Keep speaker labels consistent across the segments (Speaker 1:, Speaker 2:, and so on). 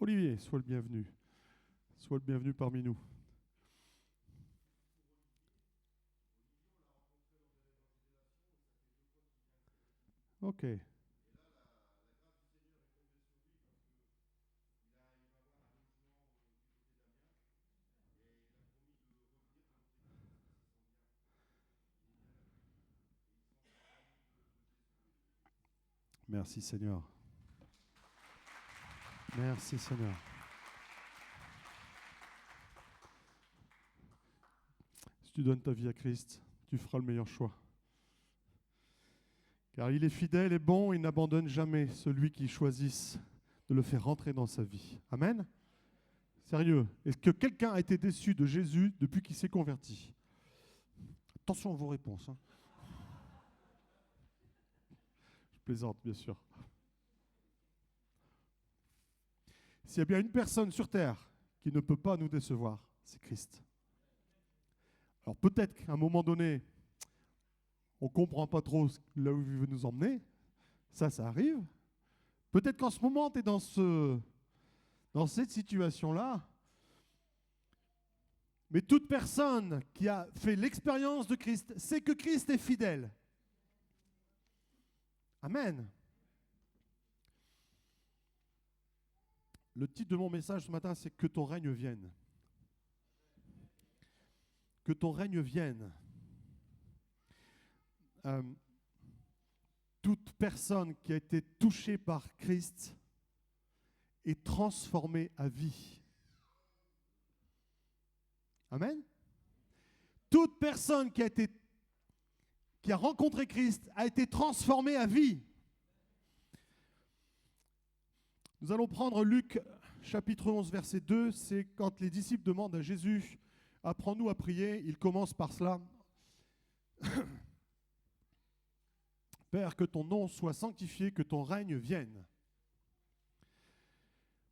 Speaker 1: Olivier, sois le bienvenu. Sois le bienvenu parmi nous. Ok. Merci Seigneur. Merci Seigneur. Si tu donnes ta vie à Christ, tu feras le meilleur choix. Car il est fidèle et bon, il n'abandonne jamais celui qui choisisse de le faire rentrer dans sa vie. Amen. Sérieux, est-ce que quelqu'un a été déçu de Jésus depuis qu'il s'est converti? Attention à vos réponses. Je plaisante, bien sûr. S'il y a bien une personne sur terre qui ne peut pas nous décevoir, c'est Christ. Alors peut-être qu'à un moment donné, on ne comprend pas trop là où il veut nous emmener. Ça arrive. Peut-être qu'en ce moment, tu es dans cette situation-là. Mais toute personne qui a fait l'expérience de Christ sait que Christ est fidèle. Amen. Le titre de mon message ce matin, c'est « Que ton règne vienne ». Que ton règne vienne. Toute personne qui a été touchée par Christ est transformée à vie. Amen. Toute personne qui a rencontré Christ a été transformée à vie. Nous allons prendre Luc chapitre 11 verset 2, c'est quand les disciples demandent à Jésus « Apprends-nous à prier », il commence par cela. « Père, que ton nom soit sanctifié, que ton règne vienne. »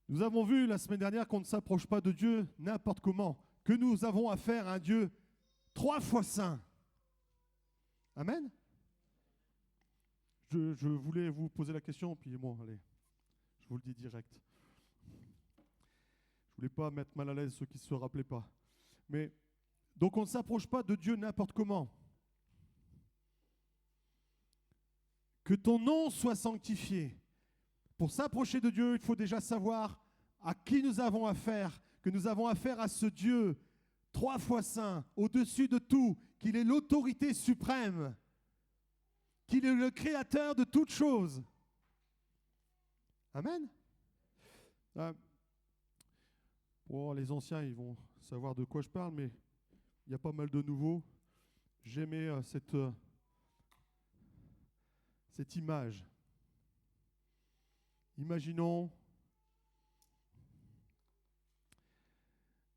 Speaker 1: Nous avons vu la semaine dernière qu'on ne s'approche pas de Dieu n'importe comment, que nous avons affaire à un Dieu 3 fois saint. Amen. Je voulais vous poser la question, puis bon, allez, je vous le dis direct. Je ne voulais pas mettre mal à l'aise ceux qui ne se rappelaient pas. Mais, donc on ne s'approche pas de Dieu n'importe comment. Que ton nom soit sanctifié. Pour s'approcher de Dieu, il faut déjà savoir à qui nous avons affaire, que nous avons affaire à ce Dieu 3 fois saint, au-dessus de tout, qu'il est l'autorité suprême, qu'il est le créateur de toutes choses. Amen. Bon, les anciens, ils vont savoir de quoi je parle, mais il y a pas mal de nouveaux. J'aimais cette image. Imaginons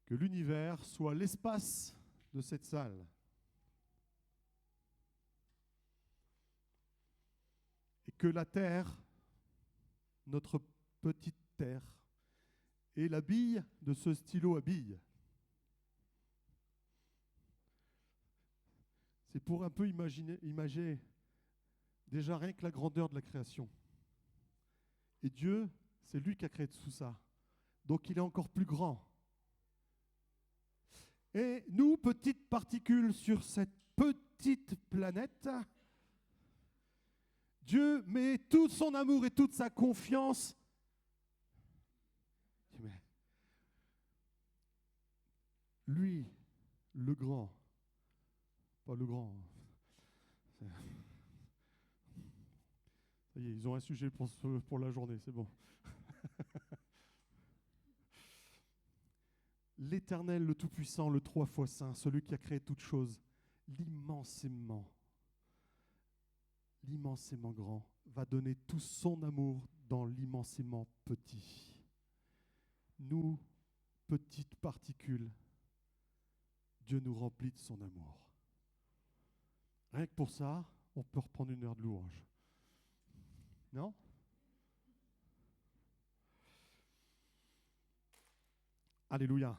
Speaker 1: que l'univers soit l'espace de cette salle. Et que la Terre, notre petite Terre, est la bille de ce stylo à billes. C'est pour un peu imaginer déjà rien que la grandeur de la création. Et Dieu, c'est lui qui a créé tout ça. Donc il est encore plus grand. Et nous, petites particules sur cette petite planète, Dieu met tout son amour et toute sa confiance. Lui, le grand, pas le grand. Ça y est, ils ont un sujet pour la journée, c'est bon. L'Éternel, le Tout-Puissant, le 3 fois Saint, celui qui a créé toutes choses, l'immensément grand, va donner tout son amour dans l'immensément petit. Nous, petites particules, Dieu nous remplit de son amour. Rien que pour ça, on peut reprendre une heure de louange. Non? Alléluia.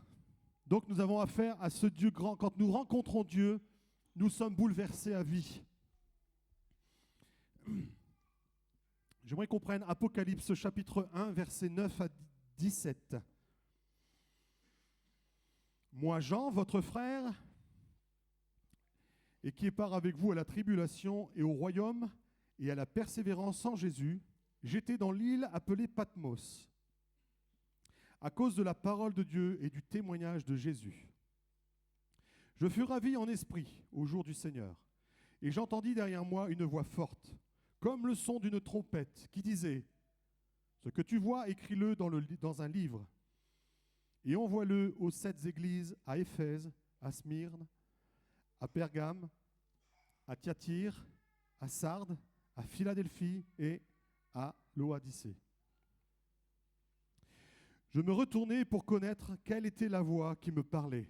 Speaker 1: Donc nous avons affaire à ce Dieu grand. Quand nous rencontrons Dieu, nous sommes bouleversés à vie. J'aimerais qu'on prenne Apocalypse chapitre 1, versets 9 17. Moi, Jean, votre frère, et qui est part avec vous à la tribulation et au royaume et à la persévérance en Jésus, j'étais dans l'île appelée Patmos, à cause de la parole de Dieu et du témoignage de Jésus. Je fus ravi en esprit au jour du Seigneur, et j'entendis derrière moi une voix forte, comme le son d'une trompette, qui disait « Ce que tu vois, écris-le dans un livre, et envoie-le aux 7 églises, à Éphèse, à Smyrne, à Pergame, à Thyatire, à Sardes, à Philadelphie et à Laodicée. » Je me retournai pour connaître quelle était la voix qui me parlait.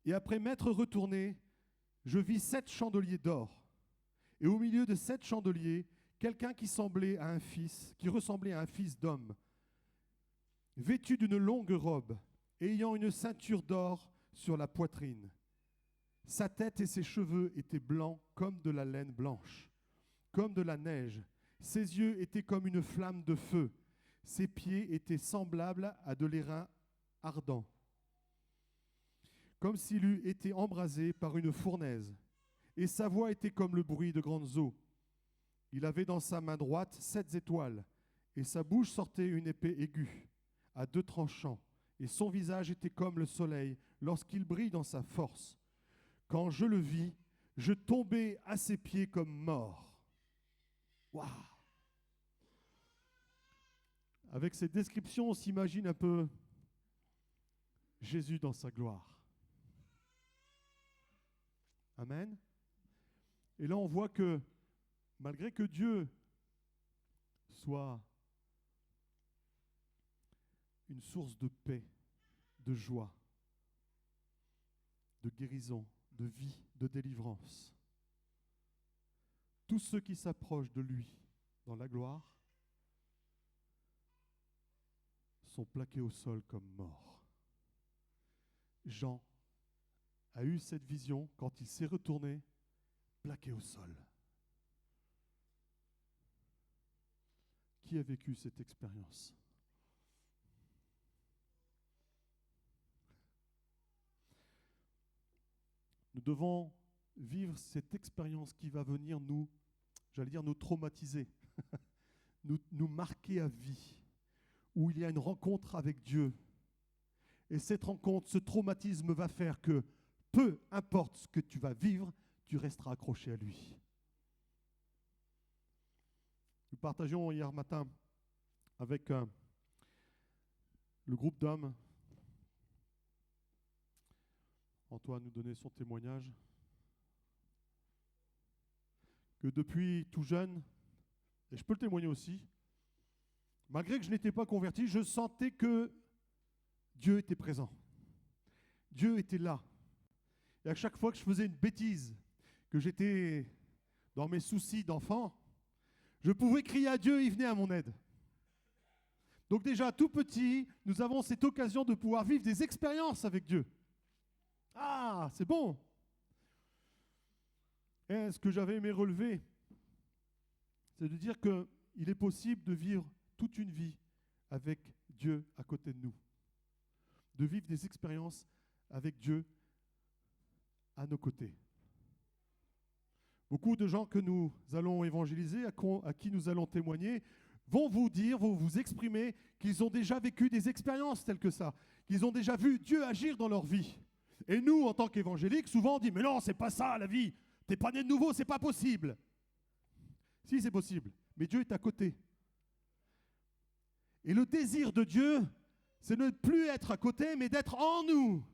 Speaker 1: Et après m'être retourné, je vis 7 chandeliers d'or. Et au milieu de 7 chandeliers, quelqu'un qui ressemblait à un fils d'homme, vêtu d'une longue robe, ayant une ceinture d'or sur la poitrine. Sa tête et ses cheveux étaient blancs comme de la laine blanche, comme de la neige. Ses yeux étaient comme une flamme de feu. Ses pieds étaient semblables à de l'airain ardent, comme s'il eût été embrasé par une fournaise. Et sa voix était comme le bruit de grandes eaux. Il avait dans sa main droite 7 étoiles, et sa bouche sortait une épée aiguë, à 2 tranchants, et son visage était comme le soleil lorsqu'il brille dans sa force. Quand je le vis, je tombai à ses pieds comme mort. Waouh! Avec cette description, on s'imagine un peu Jésus dans sa gloire. Amen. Et là, on voit que malgré que Dieu soit une source de paix, de joie, de guérison, de vie, de délivrance, tous ceux qui s'approchent de lui dans la gloire sont plaqués au sol comme morts. Jean a eu cette vision quand il s'est retourné, plaqué au sol. Qui a vécu cette expérience? Nous devons vivre cette expérience qui va venir nous traumatiser, nous marquer à vie, où il y a une rencontre avec Dieu. Et cette rencontre, ce traumatisme va faire que, peu importe ce que tu vas vivre, tu resteras accroché à lui. Nous partagions hier matin avec le groupe d'hommes. Antoine nous donnait son témoignage. Que depuis tout jeune, et je peux le témoigner aussi, malgré que je n'étais pas converti, je sentais que Dieu était présent. Dieu était là. Et à chaque fois que je faisais une bêtise, que j'étais dans mes soucis d'enfant, je pouvais crier à Dieu, il venait à mon aide. Donc déjà, tout petit, nous avons cette occasion de pouvoir vivre des expériences avec Dieu. Ah, c'est bon. Et ce que j'avais aimé relever, c'est de dire qu'il est possible de vivre toute une vie avec Dieu à côté de nous. De vivre des expériences avec Dieu à nos côtés. Beaucoup de gens que nous allons évangéliser, à qui nous allons témoigner, vont vous exprimer qu'ils ont déjà vécu des expériences telles que ça, qu'ils ont déjà vu Dieu agir dans leur vie. Et nous, en tant qu'évangéliques, souvent on dit « Mais non, c'est pas ça la vie, t'es pas né de nouveau, c'est pas possible ». Si, c'est possible, mais Dieu est à côté. Et le désir de Dieu, c'est de ne plus être à côté, mais d'être en nous.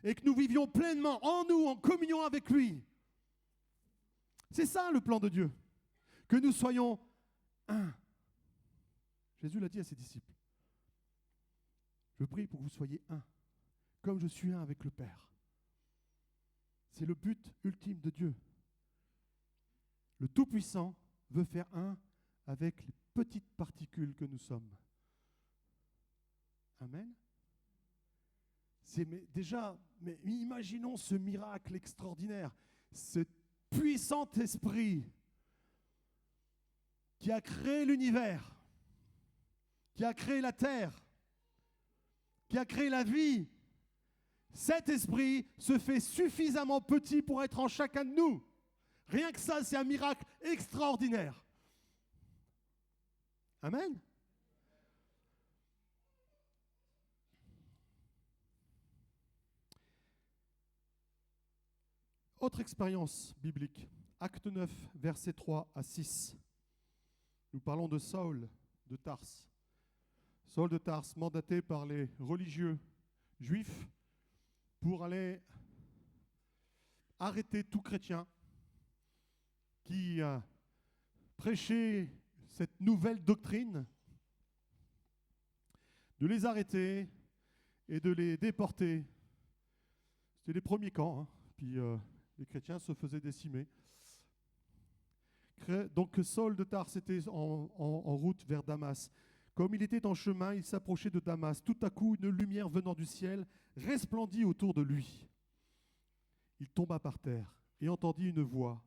Speaker 1: Et que nous vivions pleinement en nous, en communion avec lui. C'est ça le plan de Dieu. Que nous soyons un. Jésus l'a dit à ses disciples. Je prie pour que vous soyez un, comme je suis un avec le Père. C'est le but ultime de Dieu. Le Tout-Puissant veut faire un avec les petites particules que nous sommes. Amen. Mais imaginons ce miracle extraordinaire, ce puissant esprit qui a créé l'univers, qui a créé la terre, qui a créé la vie, cet esprit se fait suffisamment petit pour être en chacun de nous. Rien que ça, c'est un miracle extraordinaire. Amen. Autre expérience biblique, Acte 9, versets 3 à 6. Nous parlons de Saul de Tarse. Saul de Tarse, mandaté par les religieux juifs pour aller arrêter tout chrétien qui prêchait cette nouvelle doctrine, de les arrêter et de les déporter. C'était les premiers camps, hein. Puis les chrétiens se faisaient décimer. Donc Saul de Tarse était en route vers Damas. Comme il était en chemin, il s'approchait de Damas. Tout à coup, une lumière venant du ciel resplendit autour de lui. Il tomba par terre et entendit une voix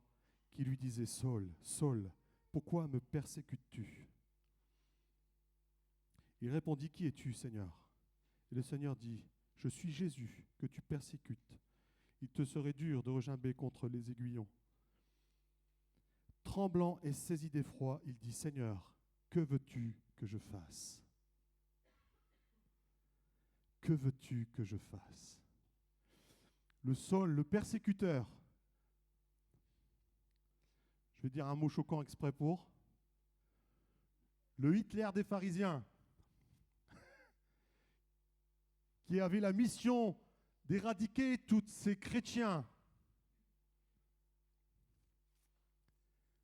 Speaker 1: qui lui disait « Saul, Saul, pourquoi me persécutes-tu » Il répondit « Qui es-tu, Seigneur » Et le Seigneur dit « Je suis Jésus que tu persécutes. Il te serait dur de regimber contre les aiguillons. » Tremblant et saisi d'effroi, il dit « Seigneur, que veux-tu que je fasse ? Que veux-tu que je fasse ?» Le Saul, le persécuteur, je vais dire un mot choquant exprès pour, le Hitler des pharisiens, qui avait la mission d'éradiquer tous ces chrétiens.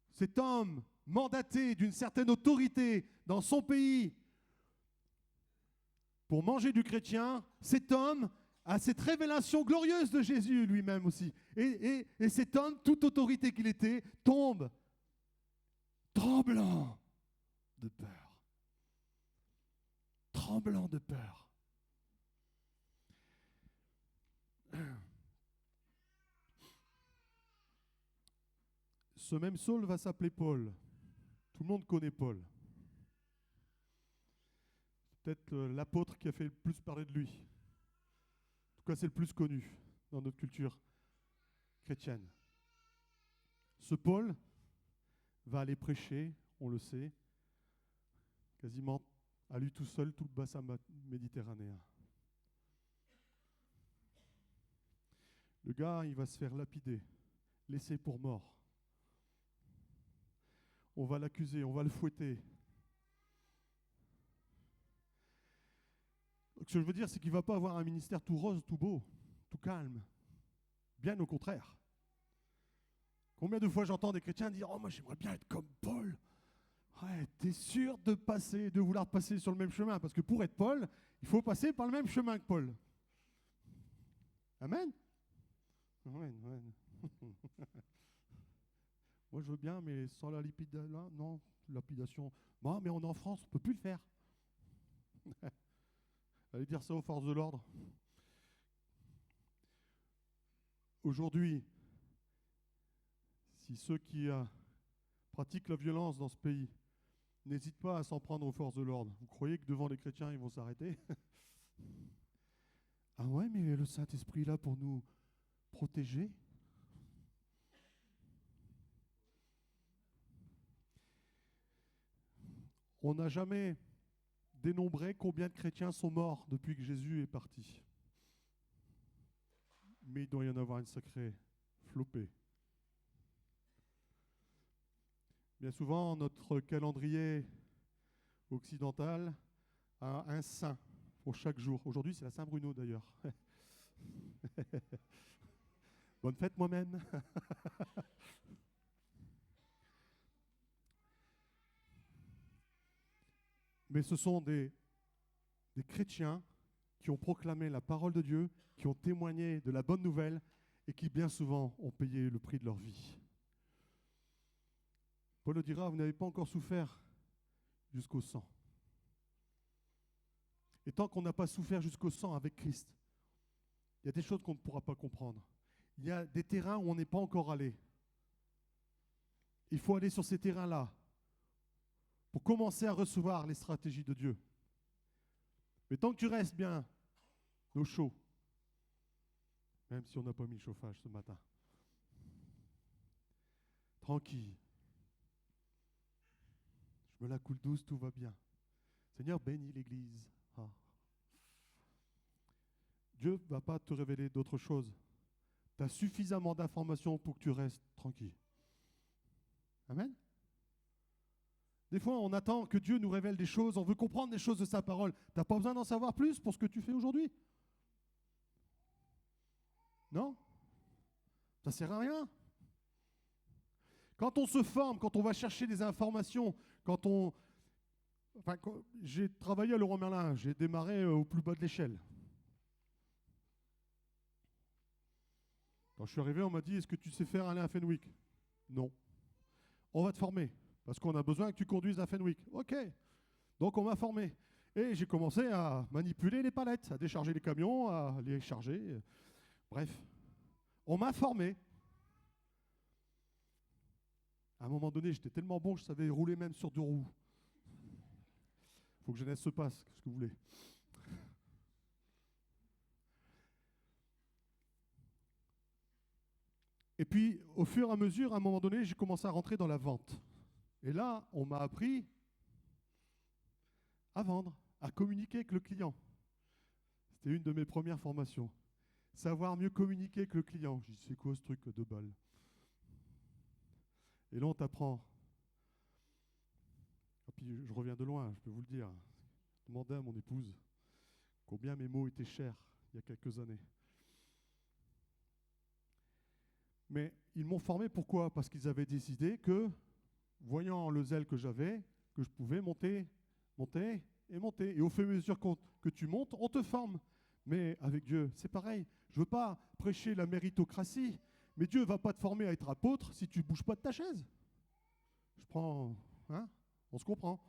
Speaker 1: Cet homme mandaté d'une certaine autorité dans son pays pour manger du chrétien, cet homme a cette révélation glorieuse de Jésus lui-même aussi. Et cet homme, toute autorité qu'il était, tombe tremblant de peur. Tremblant de peur. Ce même Saul va s'appeler Paul. Tout le monde connaît Paul. Peut-être l'apôtre qui a fait le plus parler de lui. En tout cas, c'est le plus connu dans notre culture chrétienne. Ce Paul va aller prêcher, on le sait, quasiment à lui tout seul, tout le bassin méditerranéen. Le gars, il va se faire lapider, laisser pour mort. On va l'accuser, on va le fouetter. Ce que je veux dire, c'est qu'il ne va pas avoir un ministère tout rose, tout beau, tout calme. Bien au contraire. Combien de fois j'entends des chrétiens dire « Oh, moi j'aimerais bien être comme Paul ». Ouais, t'es sûr de vouloir passer sur le même chemin, parce que pour être Paul, il faut passer par le même chemin que Paul. Amen. Amen, amen. Moi, je veux bien, mais sans la lapidation, non, lapidation. Non, mais on est en France, on ne peut plus le faire. Allez dire ça aux forces de l'ordre. Aujourd'hui, si ceux qui pratiquent la violence dans ce pays n'hésitent pas à s'en prendre aux forces de l'ordre, vous croyez que devant les chrétiens, ils vont s'arrêter? Ah ouais, mais le Saint-Esprit est là pour nous protéger. On n'a jamais dénombré combien de chrétiens sont morts depuis que Jésus est parti. Mais il doit y en avoir une sacrée flopée. Bien souvent, notre calendrier occidental a un saint pour chaque jour. Aujourd'hui, c'est la Saint-Bruno d'ailleurs. Bonne fête moi-même. Mais ce sont des chrétiens qui ont proclamé la parole de Dieu, qui ont témoigné de la bonne nouvelle et qui bien souvent ont payé le prix de leur vie. Paul le dira, vous n'avez pas encore souffert jusqu'au sang. Et tant qu'on n'a pas souffert jusqu'au sang avec Christ, il y a des choses qu'on ne pourra pas comprendre. Il y a des terrains où on n'est pas encore allé. Il faut aller sur ces terrains-là pour commencer à recevoir les stratégies de Dieu. Mais tant que tu restes bien au chaud, même si on n'a pas mis le chauffage ce matin, tranquille, je me la coule douce, tout va bien. Seigneur, bénis l'Église. Ah. Dieu ne va pas te révéler d'autre chose. Tu as suffisamment d'informations pour que tu restes tranquille. Amen. Des fois, on attend que Dieu nous révèle des choses, on veut comprendre des choses de sa parole. Tu n'as pas besoin d'en savoir plus pour ce que tu fais aujourd'hui. Non? Ça ne sert à rien. Quand on se forme, quand on va chercher des informations, j'ai travaillé à Leroy Merlin, j'ai démarré au plus bas de l'échelle. Quand je suis arrivé, on m'a dit, est-ce que tu sais faire aller à Fenwick? Non. On va te former, parce qu'on a besoin que tu conduises à Fenwick. Ok. Donc on m'a formé. Et j'ai commencé à manipuler les palettes, à décharger les camions, à les charger. Bref, on m'a formé. À un moment donné, j'étais tellement bon, je savais rouler même sur 2 roues. Il faut que jeunesse se passe, ce que vous voulez. Et puis, au fur et à mesure, à un moment donné, j'ai commencé à rentrer dans la vente. Et là, on m'a appris à vendre, à communiquer avec le client. C'était une de mes premières formations. Savoir mieux communiquer avec le client. J'ai dit, c'est quoi ce truc de balle? Et là, on t'apprend. Et puis, je reviens de loin, je peux vous le dire. Je demandais à mon épouse combien mes mots étaient chers il y a quelques années. Mais ils m'ont formé, pourquoi? Parce qu'ils avaient décidé que, voyant le zèle que j'avais, que je pouvais monter. Et au fur et à mesure que tu montes, on te forme. Mais avec Dieu, c'est pareil. Je ne veux pas prêcher la méritocratie, mais Dieu ne va pas te former à être apôtre si tu ne bouges pas de ta chaise. Je prends... Hein? On se comprend.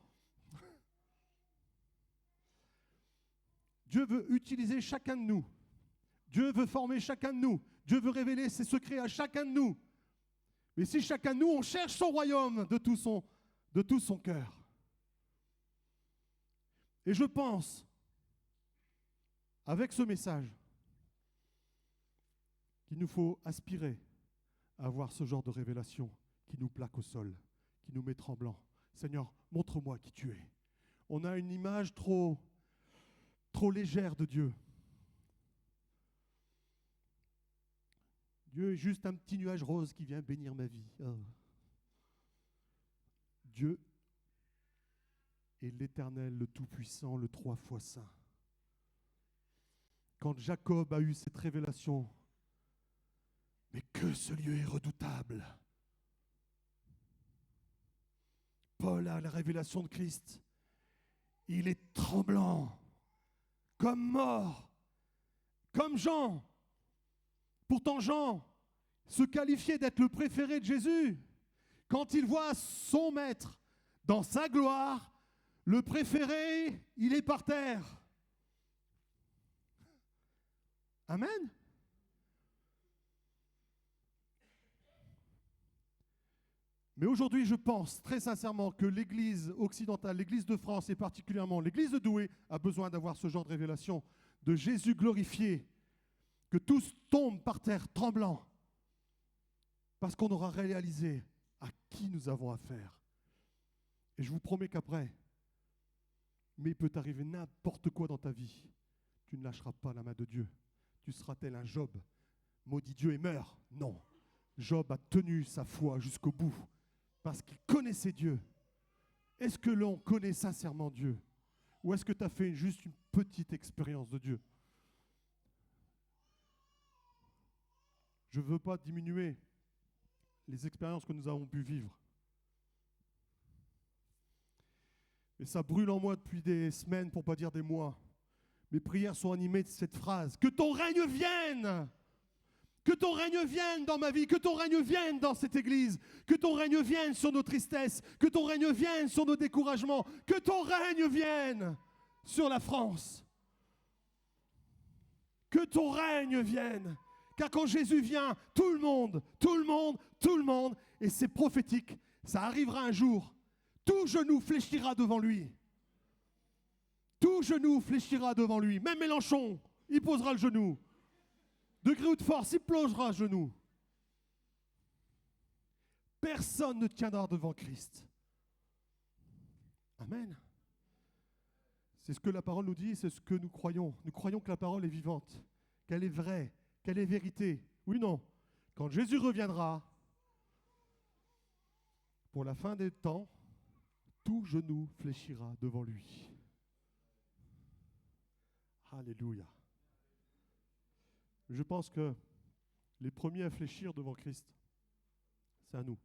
Speaker 1: Dieu veut utiliser chacun de nous. Dieu veut former chacun de nous. Dieu veut révéler ses secrets à chacun de nous. Mais si chacun de nous, on cherche son royaume de tout son cœur. Et je pense, avec ce message, qu'il nous faut aspirer à avoir ce genre de révélation qui nous plaque au sol, qui nous met tremblants. Seigneur, montre-moi qui tu es. On a une image trop légère de Dieu. Dieu est juste un petit nuage rose qui vient bénir ma vie. Oh. Dieu est l'Éternel, le Tout-Puissant, le 3 fois Saint. Quand Jacob a eu cette révélation, mais que ce lieu est redoutable. Paul a la révélation de Christ. Il est tremblant, comme mort, comme Jean. Pourtant, Jean se qualifiait d'être le préféré de Jésus. Quand il voit son maître dans sa gloire, le préféré, il est par terre. Amen. Mais aujourd'hui, je pense très sincèrement que l'Église occidentale, l'Église de France et particulièrement l'Église de Douai a besoin d'avoir ce genre de révélation de Jésus glorifié, que tous tombent par terre tremblants, parce qu'on aura réalisé à qui nous avons affaire. Et je vous promets qu'après, mais il peut t'arriver n'importe quoi dans ta vie, tu ne lâcheras pas la main de Dieu. Tu seras tel un Job, maudit Dieu et meurt. Non, Job a tenu sa foi jusqu'au bout, parce qu'il connaissait Dieu. Est-ce que l'on connaît sincèrement Dieu? Ou est-ce que tu as fait juste une petite expérience de Dieu? Je ne veux pas diminuer les expériences que nous avons pu vivre. Et ça brûle en moi depuis des semaines, pour ne pas dire des mois. Mes prières sont animées de cette phrase. Que ton règne vienne! Que ton règne vienne dans ma vie, que ton règne vienne dans cette église, que ton règne vienne sur nos tristesses, que ton règne vienne sur nos découragements, que ton règne vienne sur la France. Que ton règne vienne. Car quand Jésus vient, tout le monde, et c'est prophétique, ça arrivera un jour, tout genou fléchira devant lui. Tout genou fléchira devant lui. Même Mélenchon, il posera le genou. Degré ou de force, il plongera le genou. Personne ne tiendra devant Christ. Amen. C'est ce que la parole nous dit, c'est ce que nous croyons. Nous croyons que la parole est vivante, qu'elle est vraie, qu'elle est vérité. Oui, non. Quand Jésus reviendra, pour la fin des temps, tout genou fléchira devant lui. Alléluia. Je pense que les premiers à fléchir devant Christ, c'est à nous.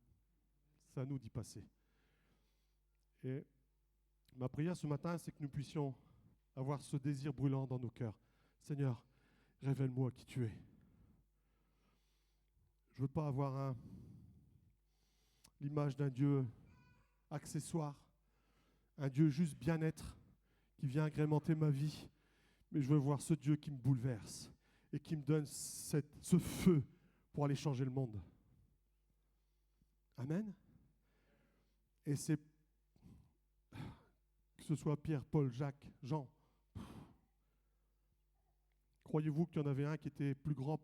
Speaker 1: C'est à nous d'y passer. Et ma prière ce matin, c'est que nous puissions avoir ce désir brûlant dans nos cœurs. Seigneur, révèle-moi qui tu es. Je ne veux pas avoir l'image d'un Dieu accessoire, un Dieu juste bien-être qui vient agrémenter ma vie, mais je veux voir ce Dieu qui me bouleverse et qui me donne ce feu pour aller changer le monde. Amen. Et c'est, que ce soit Pierre, Paul, Jacques, Jean, croyez-vous qu'il y en avait un qui était plus grand,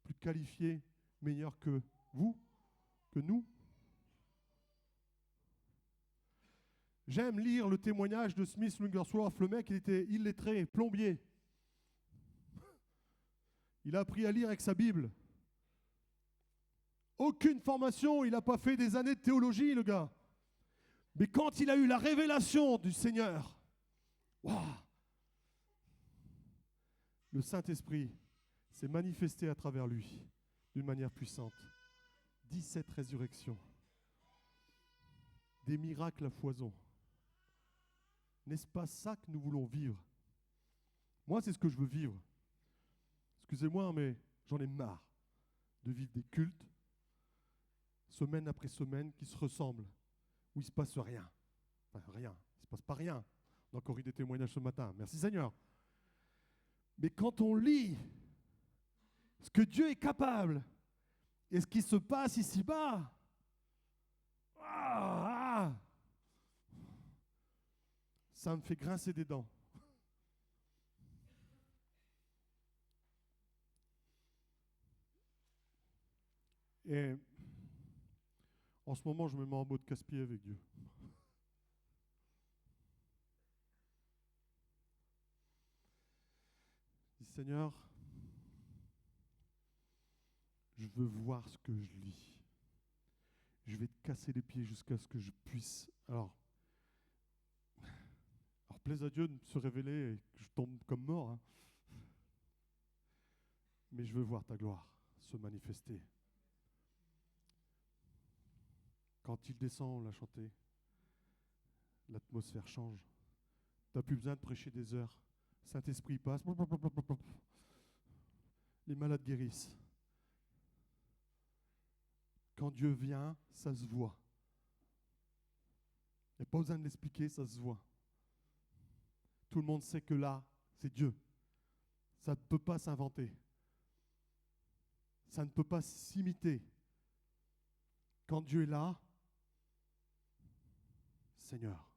Speaker 1: plus qualifié, meilleur que vous, que nous? J'aime lire le témoignage de Smith Wigglesworth. Le mec, il était illettré, plombier. Il a appris à lire avec sa Bible. Aucune formation, il n'a pas fait des années de théologie, le gars. Mais quand il a eu la révélation du Seigneur, waouh, le Saint-Esprit s'est manifesté à travers lui d'une manière puissante. 17 résurrections. Des miracles à foison. N'est-ce pas ça que nous voulons vivre? Moi, c'est ce que je veux vivre. Excusez-moi, mais j'en ai marre de vivre des cultes, semaine après semaine, qui se ressemblent, où il ne se passe rien. Enfin, rien. Il ne se passe pas rien. On a encore eu des témoignages ce matin. Merci Seigneur. Mais quand on lit ce que Dieu est capable et ce qui se passe ici-bas, ça me fait grincer des dents. Et en ce moment, je me mets en mode casse-pied avec Dieu. Je dis, Seigneur, je veux voir ce que je lis. Je vais te casser les pieds jusqu'à ce que je puisse. Alors plaise à Dieu de se révéler et que je tombe comme mort. Hein. Mais je veux voir ta gloire se manifester. Quand il descend, on l'a chanté, l'atmosphère change. Tu n'as plus besoin de prêcher des heures. Saint-Esprit passe. Les malades guérissent. Quand Dieu vient, ça se voit. Il n'y a pas besoin de l'expliquer, ça se voit. Tout le monde sait que là, c'est Dieu. Ça ne peut pas s'inventer. Ça ne peut pas s'imiter. Quand Dieu est là, Seigneur.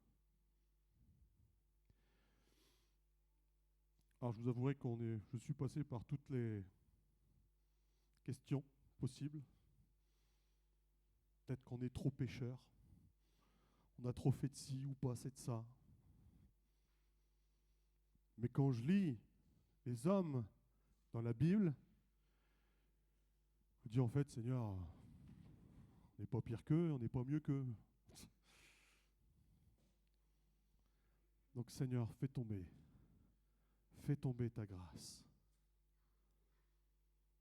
Speaker 1: Alors je vous avouerai je suis passé par toutes les questions possibles. Peut-être qu'on est trop pécheur. On a trop fait de ci ou pas assez de ça. Mais quand je lis les hommes dans la Bible, je dis en fait, Seigneur, on n'est pas pire qu'eux, on n'est pas mieux qu'eux. Donc Seigneur, fais tomber ta grâce.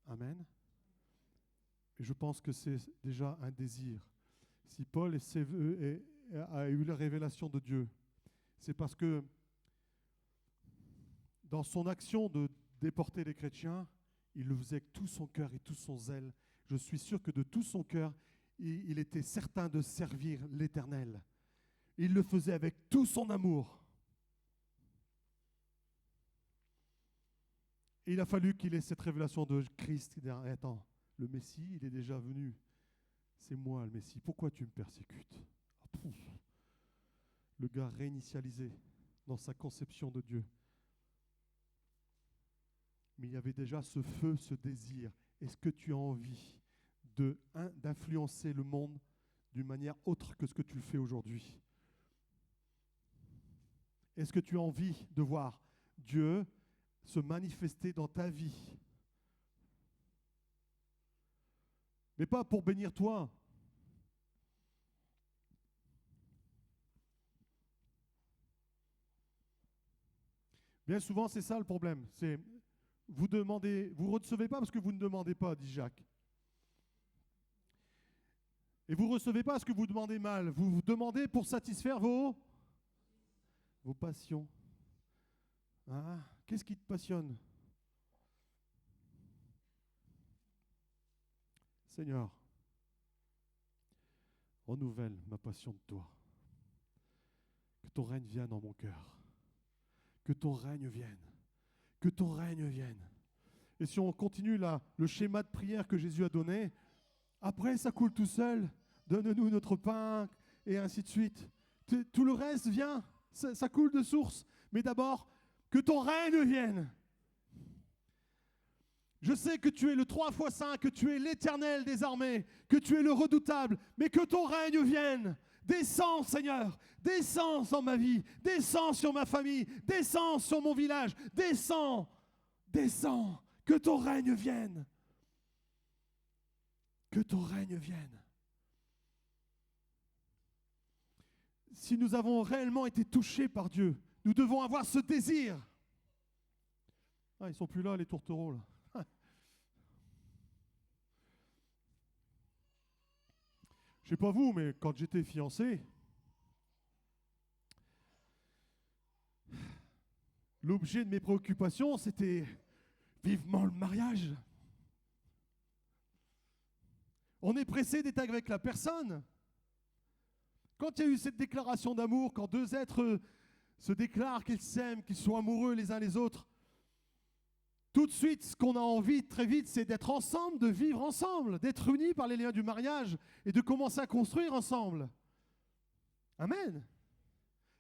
Speaker 1: Amen. Et je pense que c'est déjà un désir. Si Paul a eu la révélation de Dieu, c'est parce que dans son action de déporter les chrétiens, il le faisait avec tout son cœur et tout son zèle. Je suis sûr que de tout son cœur, il était certain de servir l'Éternel. Il le faisait avec tout son amour. Et il a fallu qu'il ait cette révélation de Christ. Il dit, attends, le Messie, il est déjà venu. C'est moi le Messie. Pourquoi tu me persécutes? Le gars réinitialisé. dans sa conception de Dieu. Mais il y avait déjà ce feu, ce désir. Est-ce que tu as envie d'influencer le monde d'une manière autre que ce que tu le fais aujourd'hui? Est-ce que tu as envie de voir Dieu se manifester dans ta vie? Mais pas pour bénir toi. Bien souvent, c'est ça le problème. C'est vous recevez pas parce que vous ne demandez pas, dit Jacques. Et vous ne recevez pas parce que vous demandez mal. Vous demandez pour satisfaire vos passions. Ah, qu'est-ce qui te passionne? Seigneur, renouvelle ma passion de toi. Que ton règne vienne dans mon cœur. Que ton règne vienne. Que ton règne vienne. Et si on continue là, le schéma de prière que Jésus a donné, après ça coule tout seul. Donne-nous notre pain, et ainsi de suite. Tout le reste vient, ça coule de source. Mais d'abord, que ton règne vienne. Je sais que tu es le 3 fois saint, que tu es l'Éternel des armées, que tu es le redoutable, mais que ton règne vienne. Descends, Seigneur, descends dans ma vie, descends sur ma famille, descends sur mon village, descends, que ton règne vienne. Que ton règne vienne. Si nous avons réellement été touchés par Dieu, nous devons avoir ce désir. Ah, ils ne sont plus là, les tourtereaux, là. Je ne sais pas vous, mais quand j'étais fiancé, l'objet de mes préoccupations, c'était vivement le mariage. On est pressé d'être avec la personne. Quand il y a eu cette déclaration d'amour, quand deux êtres se déclarent qu'ils s'aiment, qu'ils sont amoureux les uns les autres, tout de suite, ce qu'on a envie très vite, c'est d'être ensemble, de vivre ensemble, d'être unis par les liens du mariage et de commencer à construire ensemble. Amen.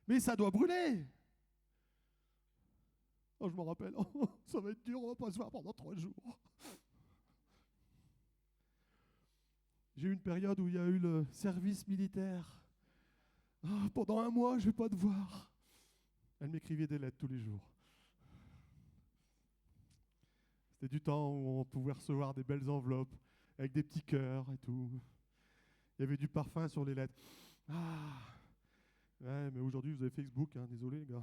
Speaker 1: Mais ça doit brûler. Oh, je me rappelle, ça va être dur, on ne va pas se voir pendant 3 jours. J'ai eu une période où il y a eu le service militaire. Pendant 1 mois, je ne vais pas te voir. Elle m'écrivait des lettres tous les jours. C'était du temps où on pouvait recevoir des belles enveloppes avec des petits cœurs et tout. Il y avait du parfum sur les lettres. Ouais, mais aujourd'hui, vous avez Facebook, hein, désolé, les gars.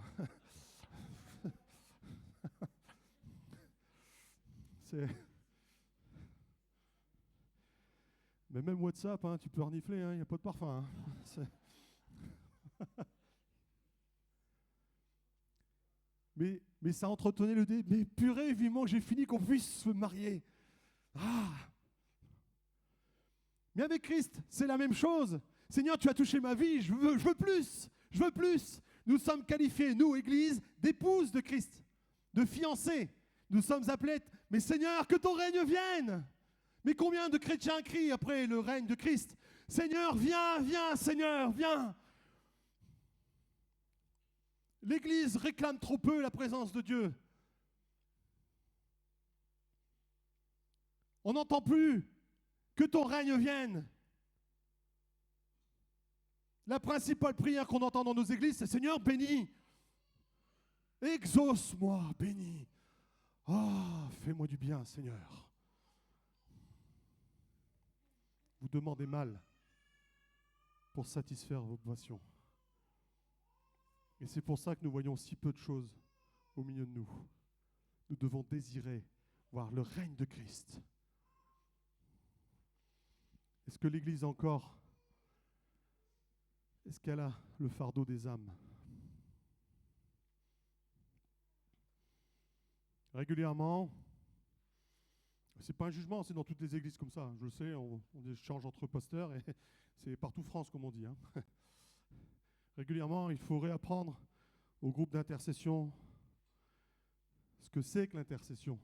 Speaker 1: Mais même WhatsApp, hein, tu peux renifler, il n'y a pas de parfum. Hein. Mais ça entretenait le dé. Mais purée, vivement que j'ai fini qu'on puisse se marier. Mais avec Christ, c'est la même chose. Seigneur, tu as touché ma vie, je veux plus. Je veux plus. Nous sommes qualifiés, nous, Église, d'épouses de Christ, de fiancés. Nous sommes appelés, mais Seigneur, que ton règne vienne. Mais combien de chrétiens crient après le règne de Christ? Seigneur, viens, viens, Seigneur, viens. L'Église réclame trop peu la présence de Dieu. On n'entend plus que ton règne vienne. La principale prière qu'on entend dans nos églises, c'est Seigneur, bénis. Exauce-moi, bénis. Fais-moi du bien, Seigneur. Vous demandez mal pour satisfaire vos passions. Et c'est pour ça que nous voyons si peu de choses au milieu de nous. Nous devons désirer voir le règne de Christ. Est-ce que l'Église encore, est-ce qu'elle a le fardeau des âmes? Régulièrement, c'est pas un jugement, c'est dans toutes les églises comme ça. Je le sais, on échange entre pasteurs et c'est partout France, comme on dit. Hein. Régulièrement, il faut réapprendre au groupe d'intercession ce que c'est que l'intercession.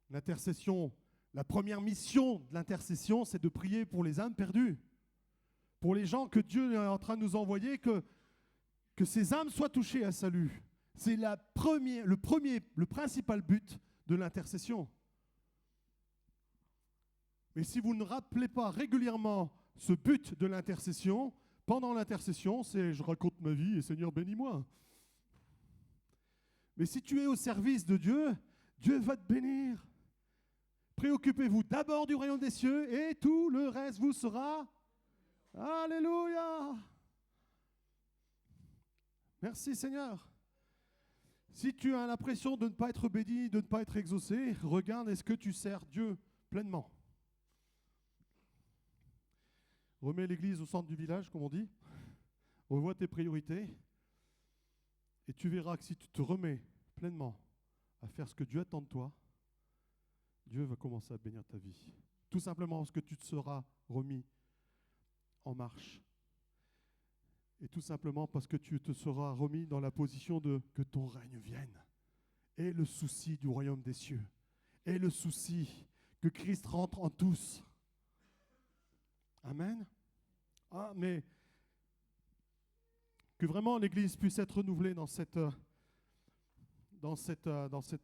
Speaker 1: L'intercession, la première mission de l'intercession, c'est de prier pour les âmes perdues, pour les gens que Dieu est en train de nous envoyer, que ces âmes soient touchées à salut. C'est le principal but de l'intercession. Mais si vous ne rappelez pas régulièrement ce but de l'intercession, pendant l'intercession, c'est je raconte ma vie et Seigneur bénis-moi. Mais si tu es au service de Dieu, Dieu va te bénir. Préoccupez-vous d'abord du royaume des cieux et tout le reste vous sera. Alléluia. Merci Seigneur. Si tu as l'impression de ne pas être béni, de ne pas être exaucé, regarde, est-ce que tu sers Dieu pleinement? Remets l'église au centre du village, comme on dit. Revois tes priorités. Et tu verras que si tu te remets pleinement à faire ce que Dieu attend de toi, Dieu va commencer à bénir ta vie. Tout simplement parce que tu te seras remis en marche. Et tout simplement parce que tu te seras remis dans la position de que ton règne vienne. Et le souci du royaume des cieux. Et le souci que Christ rentre en tous. Amen. Ah, mais que vraiment l'Église puisse être renouvelée dans cette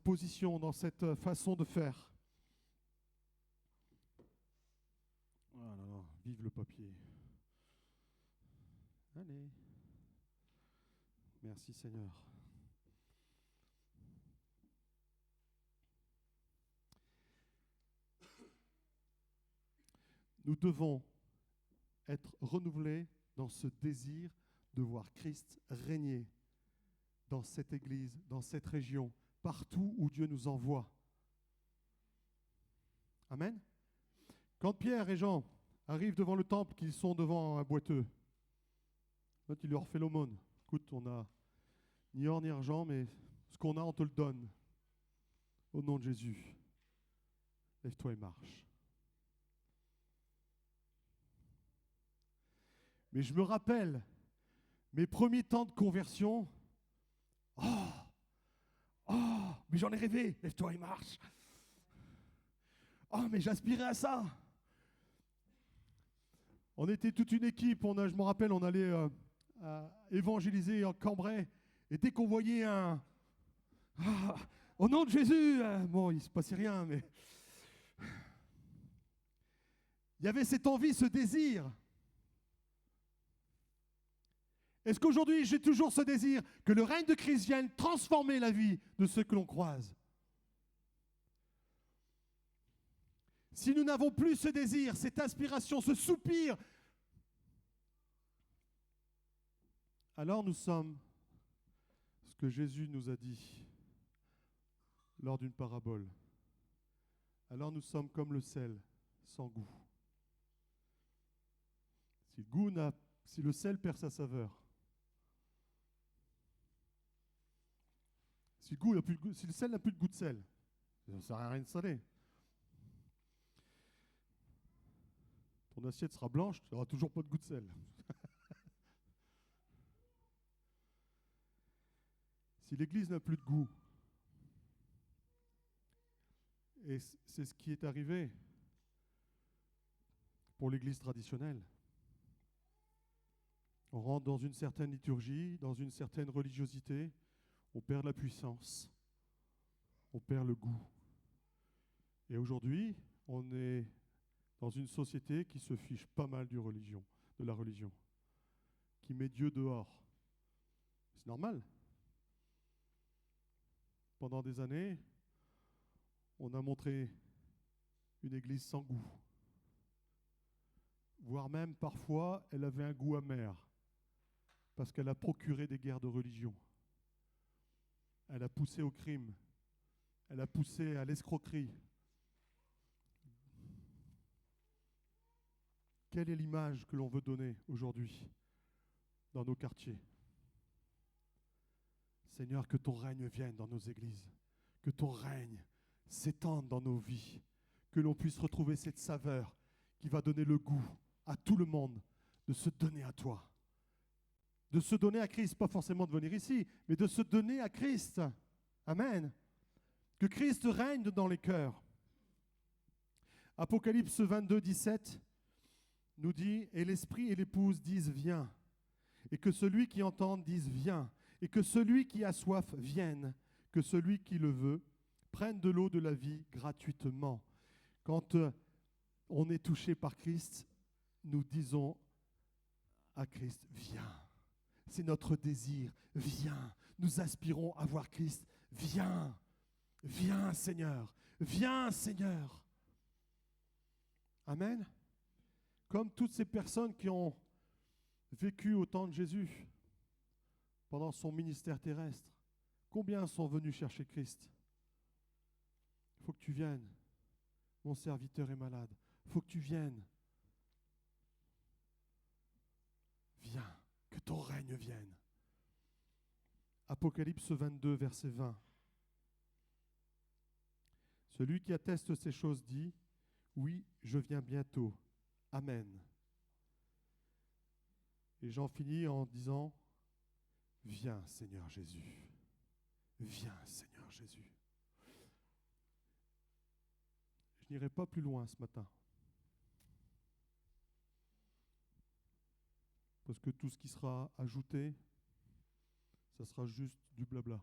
Speaker 1: position, dans cette façon de faire. Ah là là, vive le papier. Allez. Merci Seigneur. Nous devons être renouvelés dans ce désir de voir Christ régner dans cette église, dans cette région, partout où Dieu nous envoie. Amen. Quand Pierre et Jean arrivent devant le temple, qu'ils sont devant un boiteux, il leur fait l'aumône. Écoute, on n'a ni or ni argent, mais ce qu'on a, on te le donne. Au nom de Jésus, lève-toi et marche. Mais je me rappelle mes premiers temps de conversion. Mais j'en ai rêvé, lève-toi et marche. Mais j'aspirais à ça. On était toute une équipe, je me rappelle, on allait évangéliser en Cambrai. Et dès qu'on voyait au nom de Jésus, bon, il ne se passait rien, mais il y avait cette envie, ce désir. Est-ce qu'aujourd'hui, j'ai toujours ce désir que le règne de Christ vienne transformer la vie de ceux que l'on croise? Si nous n'avons plus ce désir, cette aspiration, ce soupir, alors nous sommes ce que Jésus nous a dit lors d'une parabole. Alors nous sommes comme le sel sans goût. Si le sel perd sa saveur, si le sel n'a plus de goût de sel, ça ne sert à rien de saler. Ton assiette sera blanche, tu n'auras toujours pas de goût de sel. Si l'Église n'a plus de goût, et c'est ce qui est arrivé pour l'Église traditionnelle, on rentre dans une certaine liturgie, dans une certaine religiosité, on perd la puissance, on perd le goût. Et aujourd'hui, on est dans une société qui se fiche pas mal de la religion, qui met Dieu dehors. C'est normal. Pendant des années, on a montré une église sans goût. Voire même, parfois, elle avait un goût amer, parce qu'elle a procuré des guerres de religion. Elle a poussé au crime. Elle a poussé à l'escroquerie. Quelle est l'image que l'on veut donner aujourd'hui dans nos quartiers? Seigneur, que ton règne vienne dans nos églises, que ton règne s'étende dans nos vies, que l'on puisse retrouver cette saveur qui va donner le goût à tout le monde de se donner à toi, de se donner à Christ, pas forcément de venir ici, mais de se donner à Christ. Amen. Que Christ règne dans les cœurs. Apocalypse 22, 17 nous dit « Et l'Esprit et l'Épouse disent « Viens ». Et que celui qui entend dise viens, et que celui qui a soif vienne, que celui qui le veut prenne de l'eau de la vie gratuitement. Quand on est touché par Christ, nous disons à Christ, viens. C'est notre désir, viens. Nous aspirons à voir Christ, viens. Viens Seigneur, viens Seigneur. Amen. Comme toutes ces personnes qui ont vécu au temps de Jésus, pendant son ministère terrestre, combien sont venus chercher Christ? Il faut que tu viennes. Mon serviteur est malade. Il faut que tu viennes. Viens, que ton règne vienne. Apocalypse 22, verset 20. Celui qui atteste ces choses dit, oui, je viens bientôt. Amen. Et j'en finis en disant, viens Seigneur Jésus. Viens Seigneur Jésus. Je n'irai pas plus loin ce matin. Parce que tout ce qui sera ajouté, ça sera juste du blabla.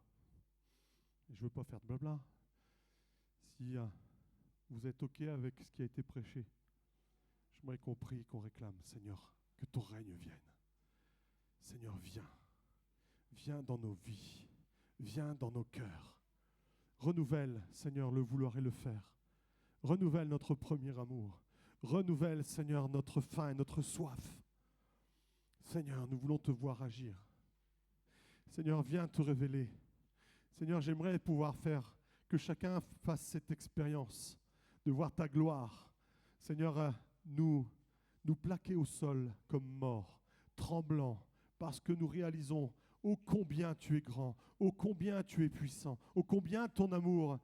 Speaker 1: Et je ne veux pas faire de blabla. Si vous êtes OK avec ce qui a été prêché, j'aimerais qu'on prie, qu'on réclame, Seigneur, que ton règne vienne. Seigneur, viens. Viens dans nos vies. Viens dans nos cœurs. Renouvelle, Seigneur, le vouloir et le faire. Renouvelle notre premier amour. Renouvelle, Seigneur, notre faim et notre soif. Seigneur, nous voulons te voir agir. Seigneur, viens te révéler. Seigneur, j'aimerais pouvoir faire que chacun fasse cette expérience de voir ta gloire. Seigneur, nous plaquer au sol comme morts, tremblants, parce que nous réalisons ô combien tu es grand, ô combien tu es puissant, ô combien ton amour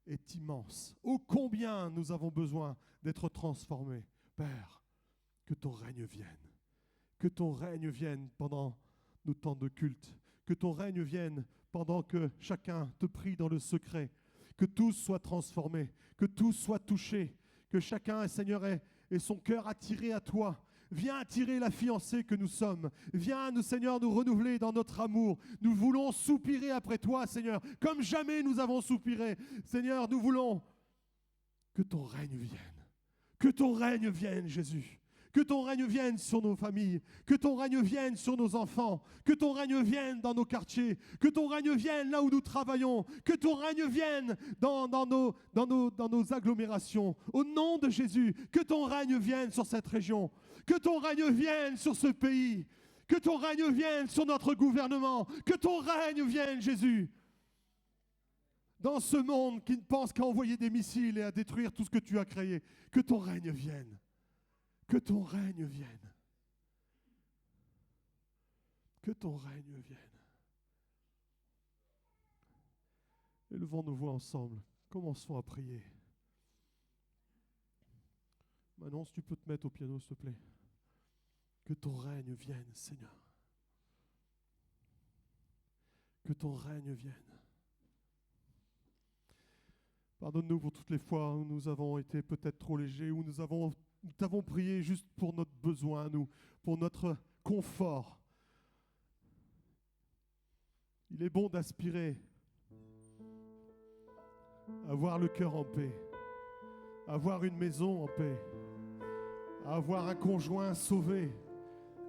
Speaker 1: est immense, ô combien nous avons besoin d'être transformés. Père, que ton règne vienne. Que ton règne vienne pendant nos temps de culte. Que ton règne vienne pendant que chacun te prie dans le secret. Que tous soient transformés. Que tous soient touchés. Que chacun, Seigneur, ait son cœur attiré à toi. Viens attirer la fiancée que nous sommes. Viens, nous, Seigneur, nous renouveler dans notre amour. Nous voulons soupirer après toi, Seigneur, comme jamais nous avons soupiré. Seigneur, nous voulons que ton règne vienne. Que ton règne vienne, Jésus. Que ton règne vienne sur nos familles, que ton règne vienne sur nos enfants, que ton règne vienne dans nos quartiers, que ton règne vienne là où nous travaillons, que ton règne vienne dans nos agglomérations. Au nom de Jésus, que ton règne vienne sur cette région, que ton règne vienne sur ce pays, que ton règne vienne sur notre gouvernement, que ton règne vienne, Jésus. Dans ce monde qui ne pense qu'à envoyer des missiles et à détruire tout ce que tu as créé, que ton règne vienne. Que ton règne vienne. Que ton règne vienne. Élevons nos voix ensemble. Commençons à prier. Manon, si tu peux te mettre au piano, s'il te plaît. Que ton règne vienne, Seigneur. Que ton règne vienne. Pardonne-nous pour toutes les fois où nous avons été peut-être trop légers, où nous t'avons prié juste pour notre besoin, pour notre confort. Il est bon d'aspirer à avoir le cœur en paix, à avoir une maison en paix, à avoir un conjoint sauvé,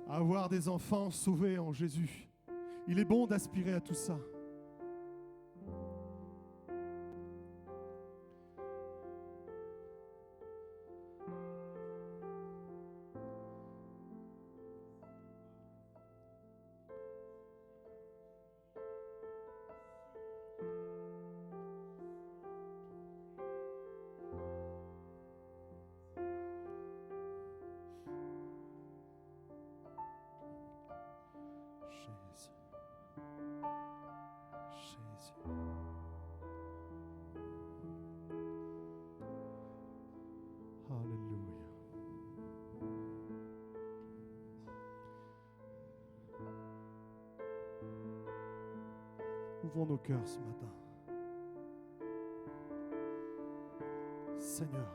Speaker 1: à avoir des enfants sauvés en Jésus. Il est bon d'aspirer à tout ça. Alléluia. Ouvrons nos cœurs ce matin. Seigneur,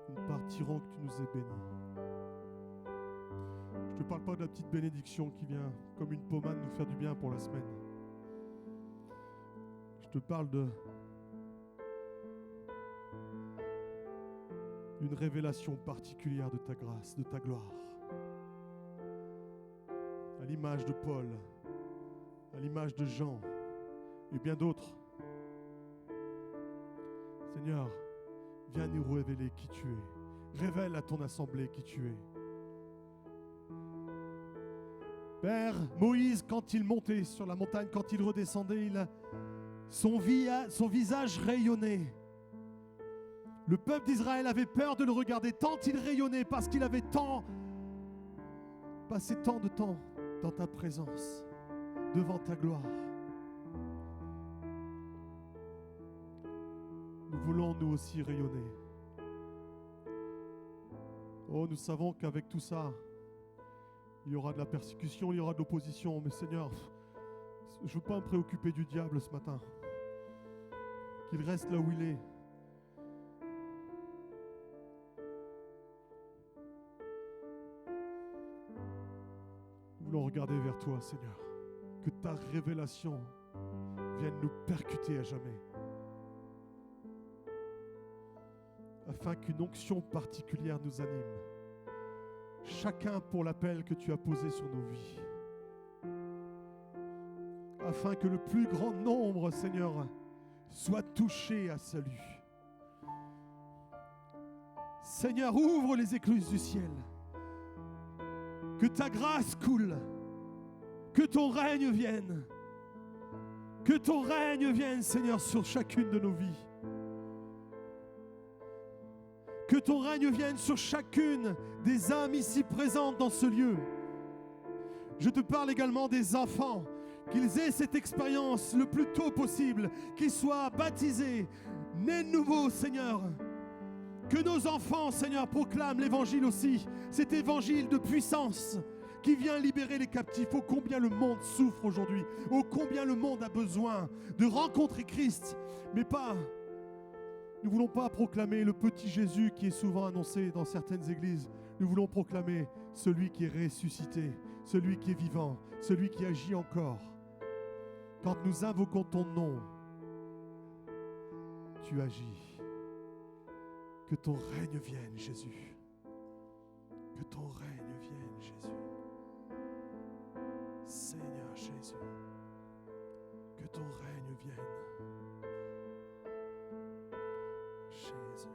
Speaker 1: nous partirons que tu nous aies bénis. Je ne te parle pas de la petite bénédiction qui vient comme une pommade nous faire du bien pour la semaine. Je te parle d'une révélation particulière de ta grâce, de ta gloire. À l'image de Paul, à l'image de Jean et bien d'autres. Seigneur, viens nous révéler qui tu es. Révèle à ton assemblée qui tu es. Père, Moïse, quand il montait sur la montagne, quand il redescendait, son visage rayonnait. Le peuple d'Israël avait peur de le regarder tant il rayonnait parce qu'il avait passé tant de temps dans ta présence, devant ta gloire. Nous voulons nous aussi rayonner. Oh, nous savons qu'avec tout ça, il y aura de la persécution, il y aura de l'opposition. Mais Seigneur, je ne veux pas me préoccuper du diable ce matin. Qu'il reste là où il est. Nous voulons regarder vers toi, Seigneur. Que ta révélation vienne nous percuter à jamais. Afin qu'une onction particulière nous anime. Chacun pour l'appel que tu as posé sur nos vies. Afin que le plus grand nombre, Seigneur, soit touché à salut. Seigneur, ouvre les écluses du ciel. Que ta grâce coule. Que ton règne vienne. Que ton règne vienne, Seigneur, sur chacune de nos vies. Que ton règne vienne sur chacune des âmes ici présentes dans ce lieu. Je te parle également des enfants, qu'ils aient cette expérience le plus tôt possible, qu'ils soient baptisés, nés de nouveau, Seigneur. Que nos enfants, Seigneur, proclament l'évangile aussi, cet évangile de puissance qui vient libérer les captifs. Oh combien le monde souffre aujourd'hui, oh combien le monde a besoin de rencontrer Christ, mais pas... Nous ne voulons pas proclamer le petit Jésus qui est souvent annoncé dans certaines églises. Nous voulons proclamer celui qui est ressuscité, celui qui est vivant, celui qui agit encore. Quand nous invoquons ton nom, tu agis. Que ton règne vienne, Jésus. Que ton règne vienne, Jésus. Seigneur Jésus, que ton règne vienne. Jesus.